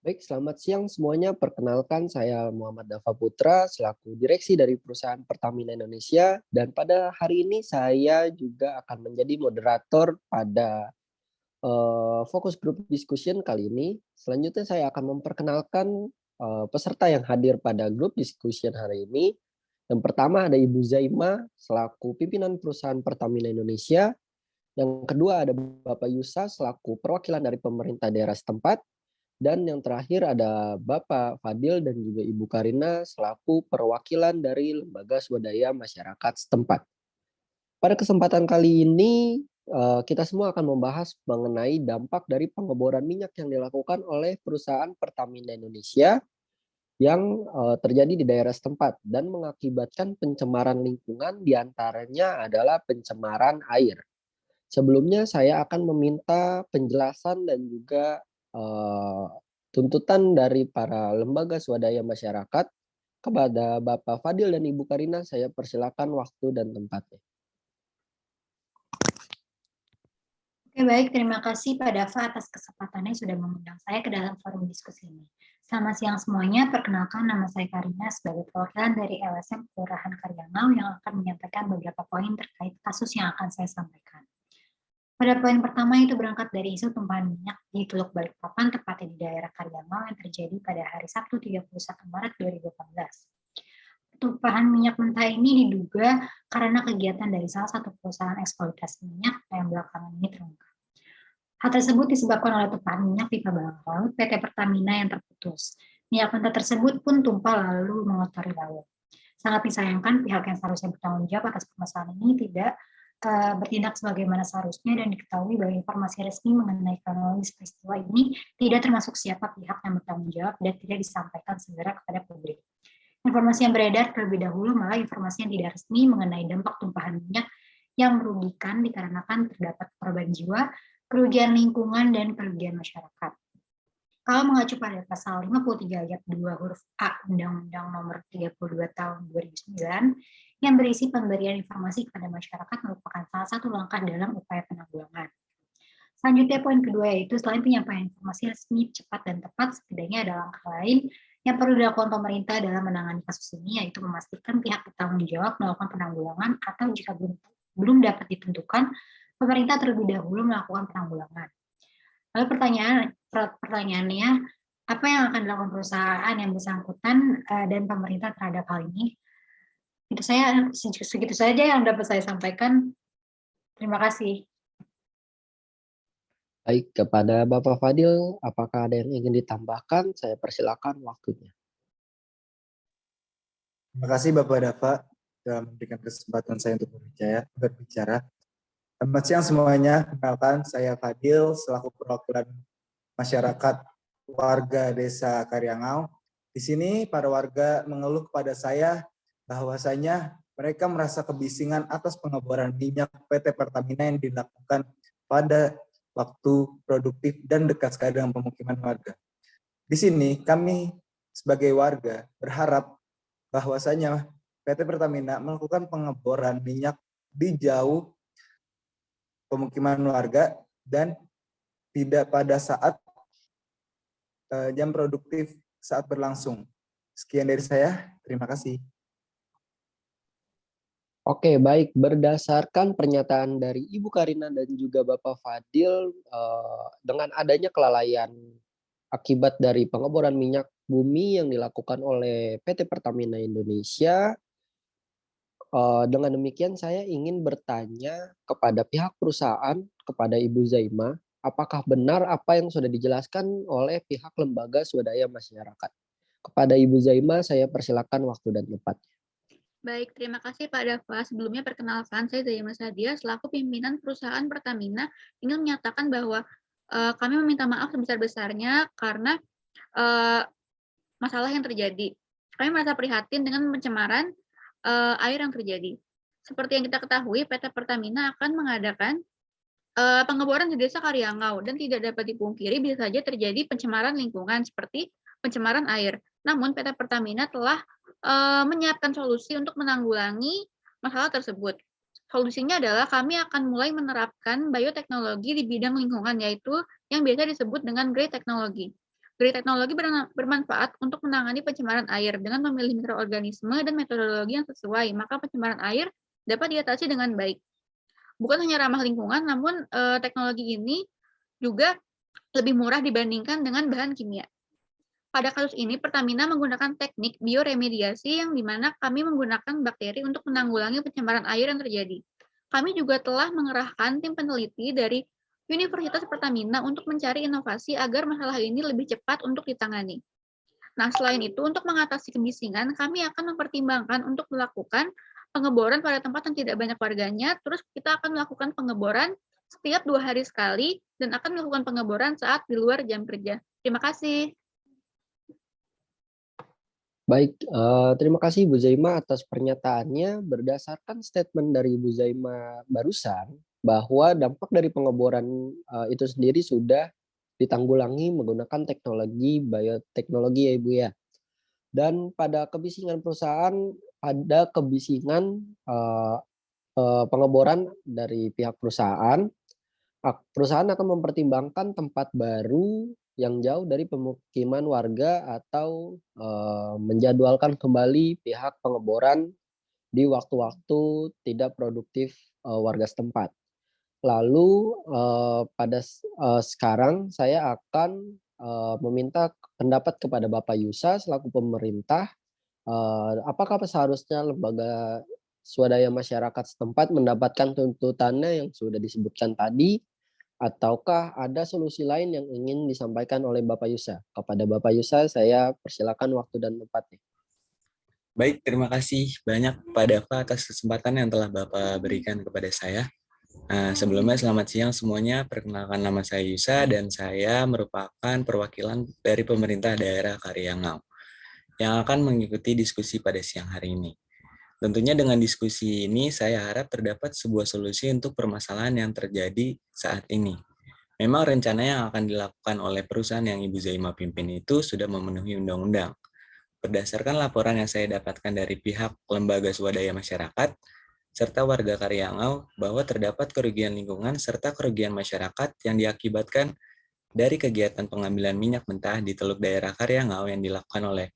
Baik, selamat siang semuanya. Perkenalkan, saya Muhammad Dafa Putra, selaku direksi dari perusahaan Pertamina Indonesia. Dan pada hari ini saya juga akan menjadi moderator pada fokus group discussion kali ini. Selanjutnya saya akan memperkenalkan peserta yang hadir pada group discussion hari ini. Yang pertama ada Ibu Zaima, selaku pimpinan perusahaan Pertamina Indonesia. Yang kedua ada Bapak Yusa, selaku perwakilan dari pemerintah daerah setempat. Dan yang terakhir ada Bapak Fadil dan juga Ibu Karina selaku perwakilan dari lembaga swadaya masyarakat setempat. Pada kesempatan kali ini kita semua akan membahas mengenai dampak dari pengeboran minyak yang dilakukan oleh perusahaan Pertamina Indonesia yang terjadi di daerah setempat dan mengakibatkan pencemaran lingkungan, diantaranya adalah pencemaran air. Sebelumnya saya akan meminta penjelasan dan juga eh, tuntutan dari para lembaga swadaya masyarakat kepada Bapak Fadil dan Ibu Karina. Saya persilakan waktu dan tempatnya. Oke, baik. Terima kasih Pak Dava atas kesempatannya sudah mengundang saya ke dalam forum diskusi ini. Selamat siang semuanya. Perkenalkan, nama saya Karina sebagai perwakilan dari LSM Kelurahan Karyangau yang akan menyampaikan beberapa poin terkait kasus yang akan saya sampaikan. Pada poin pertama itu berangkat dari isu tumpahan minyak di Teluk Balikpapan, tepatnya di daerah Karyangau yang terjadi pada hari Sabtu 31 Maret 2018. Tumpahan minyak mentah ini diduga karena kegiatan dari salah satu perusahaan eksploitasi minyak yang belakangan ini terungkap. Hal tersebut disebabkan oleh tumpahan minyak pipa bawah laut PT Pertamina yang terputus. Minyak mentah tersebut pun tumpah lalu mengotori laut. Sangat disayangkan pihak yang seharusnya bertanggung jawab atas permasalahan ini tidak bertindak sebagaimana seharusnya dan diketahui bahwa informasi resmi mengenai kronologis peristiwa ini tidak termasuk siapa pihak yang bertanggung jawab dan tidak disampaikan segera kepada publik. Informasi yang beredar terlebih dahulu malah informasi yang tidak resmi mengenai dampak tumpahan minyak yang merugikan dikarenakan terdapat korban jiwa, kerugian lingkungan, dan kerugian masyarakat. Kalau mengacu pada pasal 53 ayat 2 huruf A Undang-Undang Nomor 32 Tahun 2009 yang berisi pemberian informasi kepada masyarakat merupakan salah satu langkah dalam upaya penanggulangan. Selanjutnya poin kedua yaitu selain penyampaian informasi resmi, cepat, dan tepat, setidaknya ada langkah lain yang perlu dilakukan pemerintah dalam menangani kasus ini, yaitu memastikan pihak bertanggung jawab melakukan penanggulangan atau jika belum dapat ditentukan, pemerintah terlebih dahulu melakukan penanggulangan. Lalu pertanyaannya, apa yang akan dilakukan perusahaan yang bersangkutan dan pemerintah terhadap hal ini? Segitu saja yang dapat saya sampaikan. Terima kasih. Baik, kepada Bapak Fadil, apakah ada yang ingin ditambahkan? Saya persilakan waktunya. Terima kasih Bapak Dava telah memberikan kesempatan saya untuk berbicara. Selamat siang semuanya, kenalkan saya Fadil selaku perwakilan masyarakat warga Desa Karyangau. Di sini para warga mengeluh kepada saya bahwasanya mereka merasa kebisingan atas pengeboran minyak PT Pertamina yang dilakukan pada waktu produktif dan dekat sekali dengan pemukiman warga. Di sini kami sebagai warga berharap bahwasanya PT Pertamina melakukan pengeboran minyak di jauh pemukiman warga dan tidak pada saat jam produktif saat berlangsung. Sekian dari saya, terima kasih. Oke, baik. Berdasarkan pernyataan dari Ibu Karina dan juga Bapak Fadil, dengan adanya kelalaian akibat dari pengeboran minyak bumi yang dilakukan oleh PT Pertamina Indonesia, dengan demikian saya ingin bertanya kepada pihak perusahaan, kepada Ibu Zaima, apakah benar apa yang sudah dijelaskan oleh pihak lembaga swadaya masyarakat? Kepada Ibu Zaima, saya persilakan waktu dan tempat. Baik, terima kasih Pak Dava. Sebelumnya perkenalkan, saya Zaima Sadia selaku pimpinan perusahaan Pertamina ingin menyatakan bahwa kami meminta maaf sebesar-besarnya karena masalah yang terjadi. Kami merasa prihatin dengan pencemaran air yang terjadi. Seperti yang kita ketahui, PT Pertamina akan mengadakan pengeboran di Desa Karyangau dan tidak dapat dipungkiri bisa saja terjadi pencemaran lingkungan seperti pencemaran air. Namun PT Pertamina telah menyiapkan solusi untuk menanggulangi masalah tersebut. Solusinya adalah kami akan mulai menerapkan bioteknologi di bidang lingkungan, yaitu yang biasa disebut dengan green teknologi. Dari teknologi bermanfaat untuk menangani pencemaran air dengan memilih mikroorganisme dan metodologi yang sesuai, maka pencemaran air dapat diatasi dengan baik. Bukan hanya ramah lingkungan, namun teknologi ini juga lebih murah dibandingkan dengan bahan kimia. Pada kasus ini, Pertamina menggunakan teknik bioremediasi yang dimana kami menggunakan bakteri untuk menanggulangi pencemaran air yang terjadi. Kami juga telah mengerahkan tim peneliti dari Universitas Pertamina untuk mencari inovasi agar masalah ini lebih cepat untuk ditangani. Nah, selain itu, untuk mengatasi kebisingan, kami akan mempertimbangkan untuk melakukan pengeboran pada tempat yang tidak banyak warganya, terus kita akan melakukan pengeboran setiap 2 hari sekali, dan akan melakukan pengeboran saat di luar jam kerja. Terima kasih. Baik, terima kasih Bu Zaima atas pernyataannya. Berdasarkan statement dari Bu Zaima barusan, bahwa dampak dari pengeboran itu sendiri sudah ditanggulangi menggunakan teknologi bioteknologi ya Ibu ya. Dan pada kebisingan perusahaan, ada kebisingan pengeboran dari pihak perusahaan. Perusahaan akan mempertimbangkan tempat baru yang jauh dari pemukiman warga atau menjadwalkan kembali pihak pengeboran di waktu-waktu tidak produktif warga setempat. Lalu pada sekarang saya akan meminta pendapat kepada Bapak Yusa selaku pemerintah, apakah seharusnya lembaga swadaya masyarakat setempat mendapatkan tuntutannya yang sudah disebutkan tadi, ataukah ada solusi lain yang ingin disampaikan oleh Bapak Yusa? Kepada Bapak Yusa saya persilakan waktu dan tempatnya. Baik, terima kasih banyak Pak Dava atas kesempatan yang telah Bapak berikan kepada saya. Sebelumnya selamat siang semuanya, perkenalkan nama saya Yusa dan saya merupakan perwakilan dari pemerintah daerah Karyangau yang akan mengikuti diskusi pada siang hari ini. Tentunya dengan diskusi ini saya harap terdapat sebuah solusi untuk permasalahan yang terjadi saat ini. Memang rencana yang akan dilakukan oleh perusahaan yang Ibu Zaima pimpin itu sudah memenuhi undang-undang. Berdasarkan laporan yang saya dapatkan dari pihak lembaga swadaya masyarakat, serta warga Karyangau, bahwa terdapat kerugian lingkungan serta kerugian masyarakat yang diakibatkan dari kegiatan pengambilan minyak mentah di Teluk Daerah Karyangau yang dilakukan oleh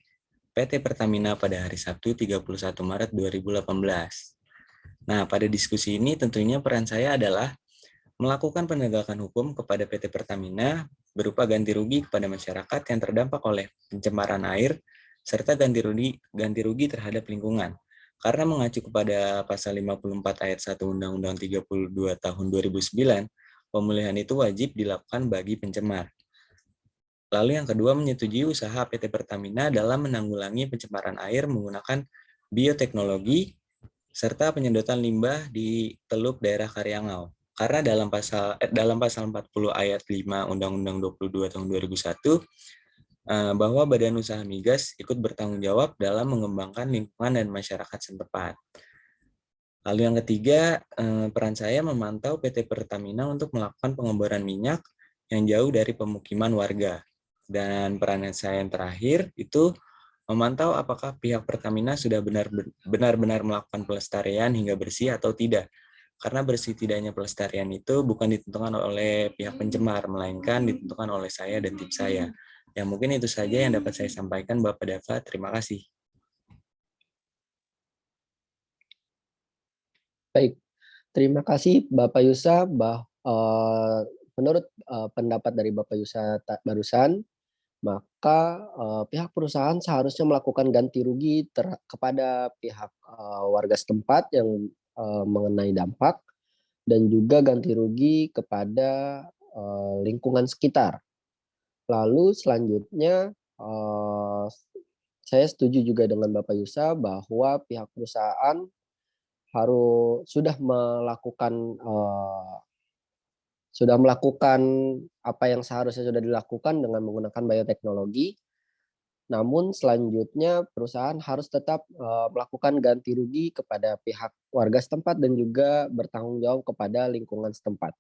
PT Pertamina pada hari Sabtu 31 Maret 2018. Nah, pada diskusi ini tentunya peran saya adalah melakukan penegakan hukum kepada PT Pertamina berupa ganti rugi kepada masyarakat yang terdampak oleh pencemaran air serta ganti rugi terhadap lingkungan. Karena mengacu kepada pasal 54 ayat 1 Undang-Undang 32 tahun 2009, pemulihan itu wajib dilakukan bagi pencemar. Lalu yang kedua, menyetujui usaha PT Pertamina dalam menanggulangi pencemaran air menggunakan bioteknologi serta penyedotan limbah di Teluk Daerah Karyangau. Karena dalam pasal 40 ayat 5 Undang-Undang 22 tahun 2001 bahwa Badan Usaha Migas ikut bertanggung jawab dalam mengembangkan lingkungan dan masyarakat setempat. Lalu yang ketiga, peran saya memantau PT Pertamina untuk melakukan pengeboran minyak yang jauh dari pemukiman warga. Dan peran saya yang terakhir itu memantau apakah pihak Pertamina sudah benar-benar melakukan pelestarian hingga bersih atau tidak. Karena bersih tidaknya pelestarian itu bukan ditentukan oleh pihak pencemar, melainkan ditentukan oleh saya dan tim saya. Ya, mungkin itu saja yang dapat saya sampaikan, Bapak Dava. Terima kasih. Baik, terima kasih Bapak Yusa. Menurut pendapat dari Bapak Yusa barusan, maka pihak perusahaan seharusnya melakukan ganti rugi kepada pihak warga setempat yang mengenai dampak, dan juga ganti rugi kepada lingkungan sekitar. Lalu selanjutnya saya setuju juga dengan Bapak Yusa bahwa pihak perusahaan sudah melakukan apa yang seharusnya sudah dilakukan dengan menggunakan bioteknologi. Namun selanjutnya perusahaan harus tetap melakukan ganti rugi kepada pihak warga setempat dan juga bertanggung jawab kepada lingkungan setempat.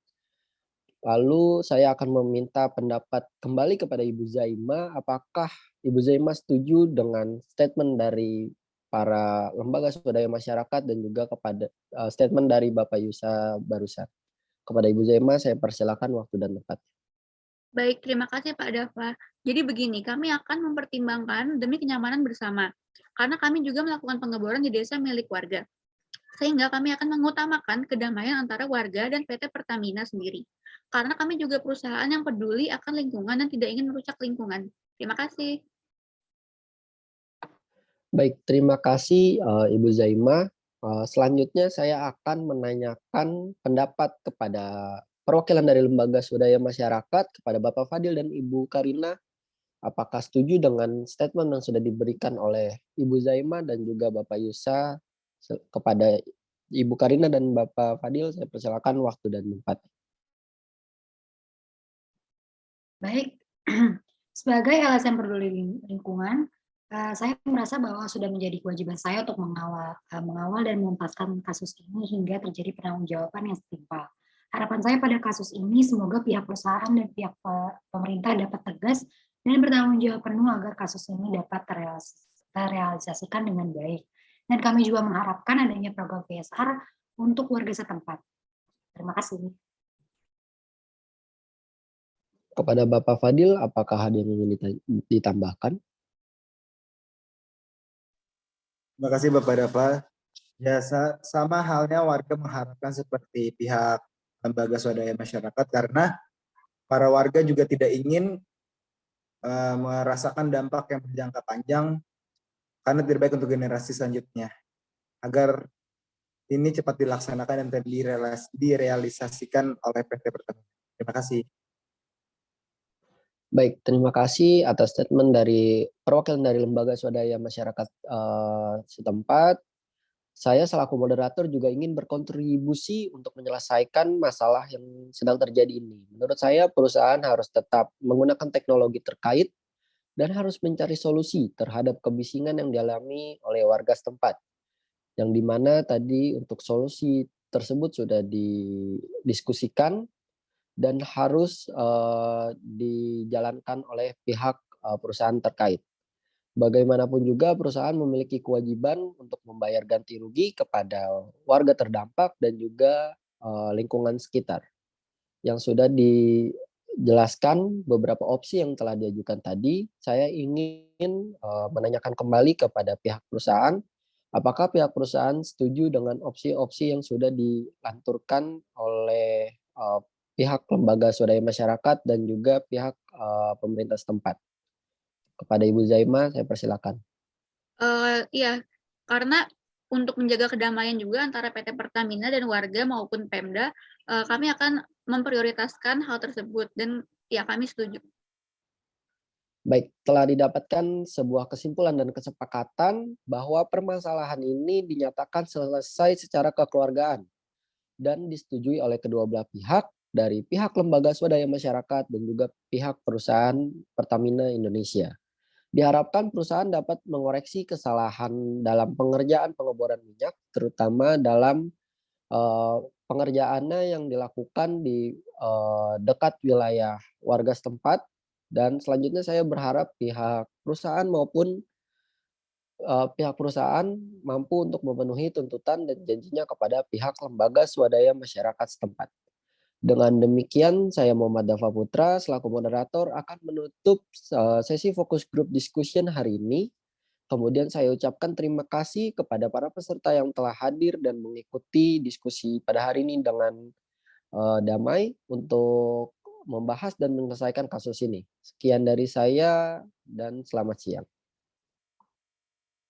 Lalu saya akan meminta pendapat kembali kepada Ibu Zaima, apakah Ibu Zaima setuju dengan statement dari para lembaga swadaya masyarakat dan juga kepada statement dari Bapak Yusa barusan. Kepada Ibu Zaima saya persilakan waktu dan tempat. Baik, terima kasih Pak Dava. Jadi begini, kami akan mempertimbangkan demi kenyamanan bersama. Karena kami juga melakukan pengeboran di desa milik warga. Sehingga kami akan mengutamakan kedamaian antara warga dan PT Pertamina sendiri. Karena kami juga perusahaan yang peduli akan lingkungan dan tidak ingin merusak lingkungan. Terima kasih. Baik, terima kasih Ibu Zaima. Selanjutnya saya akan menanyakan pendapat kepada perwakilan dari lembaga swadaya masyarakat, kepada Bapak Fadil dan Ibu Karina. Apakah setuju dengan statement yang sudah diberikan oleh Ibu Zaima dan juga Bapak Yusa kepada Ibu Karina dan Bapak Fadil? Saya persilakan waktu dan tempat. Baik, sebagai LSM Peduli Lingkungan, saya merasa bahwa sudah menjadi kewajiban saya untuk mengawal dan menuntaskan kasus ini hingga terjadi penangguhjawaban yang setimpal. Harapan saya pada kasus ini semoga pihak perusahaan dan pihak pemerintah dapat tegas dan bertanggung jawab penuh agar kasus ini dapat terrealisasikan dengan baik. Dan kami juga mengharapkan adanya program PSR untuk warga setempat. Terima kasih. Kepada Bapak Fadil, apakah ada yang ingin ditambahkan? Terima kasih Bapak Dava. Ya, sama halnya warga mengharapkan seperti pihak lembaga swadaya masyarakat karena para warga juga tidak ingin merasakan dampak yang berjangka panjang karena tidak baik untuk generasi selanjutnya. Agar ini cepat dilaksanakan dan direalisasikan oleh PT Pertamina. Terima kasih. Baik, terima kasih atas statement dari perwakilan dari lembaga swadaya masyarakat setempat. Saya selaku moderator juga ingin berkontribusi untuk menyelesaikan masalah yang sedang terjadi ini. Menurut saya perusahaan harus tetap menggunakan teknologi terkait dan harus mencari solusi terhadap kebisingan yang dialami oleh warga setempat. Yang dimana tadi untuk solusi tersebut sudah didiskusikan dan harus dijalankan oleh pihak perusahaan terkait. Bagaimanapun juga perusahaan memiliki kewajiban untuk membayar ganti rugi kepada warga terdampak dan juga lingkungan sekitar. Yang sudah dijelaskan beberapa opsi yang telah diajukan tadi, saya ingin menanyakan kembali kepada pihak perusahaan, apakah pihak perusahaan setuju dengan opsi-opsi yang sudah dilanturkan oleh pihak lembaga swadaya masyarakat dan juga pihak pemerintah setempat. Kepada Ibu Zaima, saya persilakan. Iya, karena untuk menjaga kedamaian juga antara PT Pertamina dan warga maupun Pemda, kami akan memprioritaskan hal tersebut dan ya kami setuju. Baik, telah didapatkan sebuah kesimpulan dan kesepakatan bahwa permasalahan ini dinyatakan selesai secara kekeluargaan dan disetujui oleh kedua belah pihak dari pihak lembaga swadaya masyarakat dan juga pihak perusahaan Pertamina Indonesia. Diharapkan perusahaan dapat mengoreksi kesalahan dalam pengerjaan pengeboran minyak, terutama dalam pengerjaannya yang dilakukan di dekat wilayah warga setempat. Dan selanjutnya saya berharap pihak perusahaan maupun pihak perusahaan mampu untuk memenuhi tuntutan dan janjinya kepada pihak lembaga swadaya masyarakat setempat. Dengan demikian, saya Muhammad Dava Putra selaku moderator akan menutup sesi fokus group discussion hari ini. Kemudian saya ucapkan terima kasih kepada para peserta yang telah hadir dan mengikuti diskusi pada hari ini dengan damai untuk membahas dan menyelesaikan kasus ini. Sekian dari saya dan selamat siang.